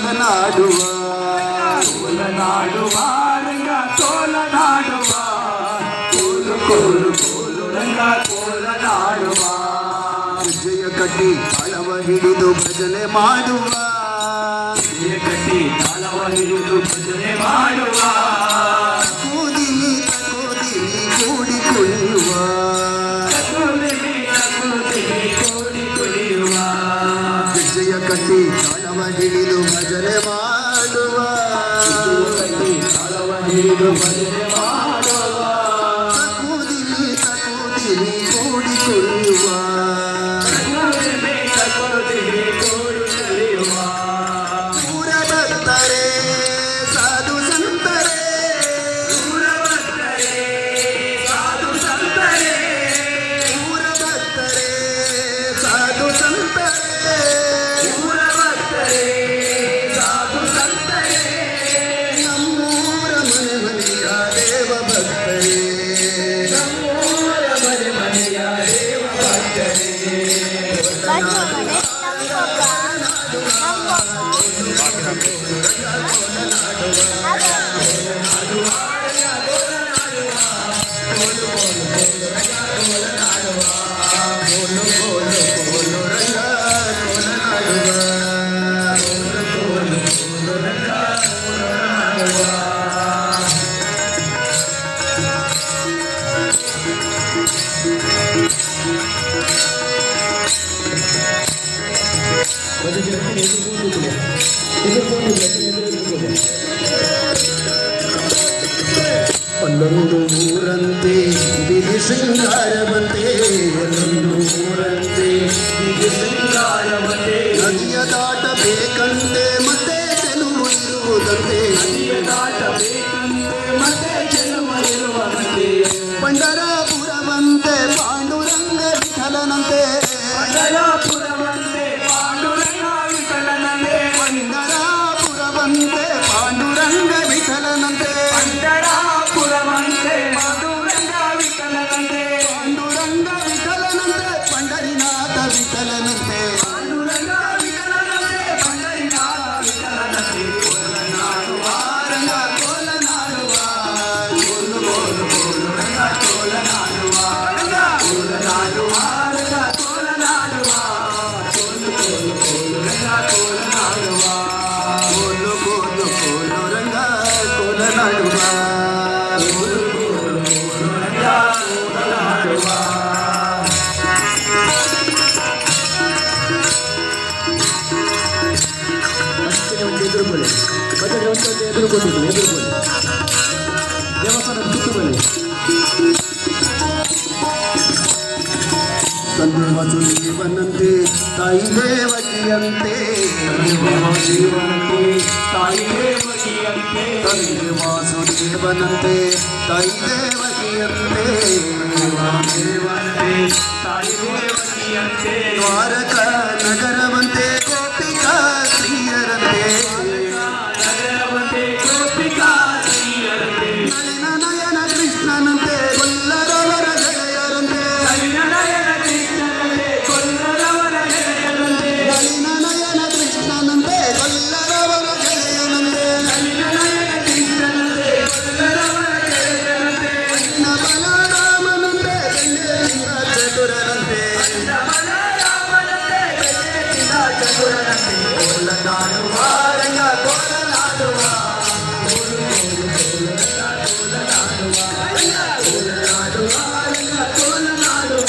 ತೋಲನಾಡುವ ತೋಲನಾಡುವ ರಂಗ ತೋಲನಾಡುವ ಕೋಲು ಕೋಲು ಕೋಲು ರಂಗ ತೋಲನಾಡುವ ಹೆಜ್ಜೆಯ ಕಟ್ಟಿ ತಾಳವ ಹಿಡಿದು ಭಜನೆ ಮಾಡುವ ಹೆಜ್ಜೆಯ ಕಟ್ಟಿ ತಾಳವ ಹಿಡಿದು ಭಜನೆ ಮಾಡುವ ಕೂದಿಲಿ ಕೂದಿಲಿ ಕೂಡಿ ಕುಣಿಯುವ ಕೋಡಿ ಕುಡಿಯುವ ಹೆಜ್ಜೆಯ ಕಟ್ಟಿ ತಾಳವ ಹಿಡಿದು ಭಜನೆ ಮಾಡುವ ಕಟ್ಟಿ ತಾಳವ ಹಿಡಿದು ಭಜನೆ ಮಾಡುವ ಕೂದಿಲಿ ಕೂದಿಲಿ ಕೂಡಿ ಕುಣಿಯುವ ಊರ ಭಕ್ತರೇ ಸಾಧು ಸಂತರೇ ಊರ ಭಕ್ತರೇ ಸಾಧು ಸಂತರೇ ನಮ್ಮೂರ ಮನೆ ಮನೆಯ ದೇವ ಭಕ್ತರೇ ಅಲ್ಲೊಂದು ಊರಂತೆ ಬಿಗಿ ಶೃಂಗಾರವಂತೆ ಅಲ್ಲೊಂದು ಊರಂತೆ ಬಿಗಿ ಶೃಂಗಾರವಂತೆ ನದಿಯ ದಾಟಬೇಕಂತೆ ಮತ್ತೆ ಚೆಲುವು ಇರುವುದಂತೆ ನದಿಯ ದಾಟಬೇಕಂತೆ ಮತ್ತೆ ಚೆಲುವ ಇರುವಂತೆ ಪಂಡರಾಪುರವಂತೆ ಪಾಂಡುರಂಗ ವಿಠಲನಂತೆ ಪಂಡರಾಪುರವಂತೆ ಪಾಂಡುರಂಗ ವಿಠಲನಂತೆ ಪಂಡರಾಪುರವಂತೆ ಪಾಂಡುರಂಗ ವಿಠಲನಂತೆ ಪಂಡರಾಪುರವಂತೆ ಪಾಂಡುರಂಗ ವಿಠಲನಂತೆ ಪಾಂಡುರಂಗ ವಿಠಲನಂತೆ ಪಂಡರಿನಾಥ ವಿಠಲನಂತೆ ಪಾಂಡುರಂಗ ವಿಠಲನಂತೆ ಪಂಡರಿನಾಥ ವಿಠಲನಂತೆ ಕೋಲನಾಡುವ ರಂಗ ಕೋಲನಾಡುವ ಕೋಲು ಕೋಲು ಕೋಲು ರಂಗ ಕೋಲನಾಡುವ ರಂಗ ಕೋಲನಾಡುವ ರಂಗ ಕೋಲನಾಡುವ ಕೋಲು ಕೋಲು ಕೋಲು ರಂಗ ಕೋಲನಾಡುವ ಕೋಲು ಕೋಲು ಕೋಲು ರಂಗ ಕೋಲನಾಡುವ ಕೋಲು ಕೋಲು ಕೋಲು ರಂಗ ಕೋಲನಾಡುವ ಎದುರುಕೊಳ್ಳಿ ಭಜನೆ ಒಂದು ಎದುರುಕೊಂಡಿದ್ದು ಎದುರುಕೊಳ್ಳಿ ದೇವಸ್ಥಾನದ ಸುತ್ತು ಬನ್ನಿ ತಂದೆ ವಸುದೇವನಂತೆ ತಾಯಿ ದೇವಕಿಯಂತೆ ಜೀವನಕ್ಕೆ ತಾಯಿ ದೇವಕಿಯಂತೆ ತಂದೆ ವಾಸುದೇವನಂತೆ ತಾಯಿ ದೇವಕಿಯಂತೆ ದೇವನಂತೆ ತಾಯಿ ದೇವಕಿಯಂತೆ ದ್ವಾರಕ ನಗರವಂತೆ ಗೋಪಿಕಾ ಸ್ತ್ರೀಯರಂತೆ ನಗರವಂತೆ ಗೋಪಿಕಾ ಸ್ತ್ರೀಯರಂತೆ ನಳಿನ ನಯನ ಕೃಷ್ಣನಂತೆ ಕೊಲ್ಲರವರ ಗೆಳೆಯರಂತೆ ನಳಿನ ನಯನ ಕೃಷ್ಣನಂತೆ ಕೊಲ್ಲರವರ ಗೆಳೆಯರಂತೆ ನಳಿನ ನಯನ ಕೃಷ್ಣನಂತೆ ಕೊಲ್ಲರವರ ಗೆಳೆಯನಂತೆ ನಳಿನ ನಯನ ಕೃಷ್ಣನಂತೆ ಕೊಲ್ಲರವರ ಗೆಳೆಯರಂತೆ ಬಲರಾಮನಂತೆ ಗಂಗೆಯಿಂದ ಚತುರರಂತೆ ಬಲರಾಮನಂತೆ ಗಂಗೆಯಿಂದ ಚತುರನಂತೆ ಕೋಲನಾಡುವ ರಂಗ ಕೋಲನಾಡುವ ಕೋಲನಾಡುವ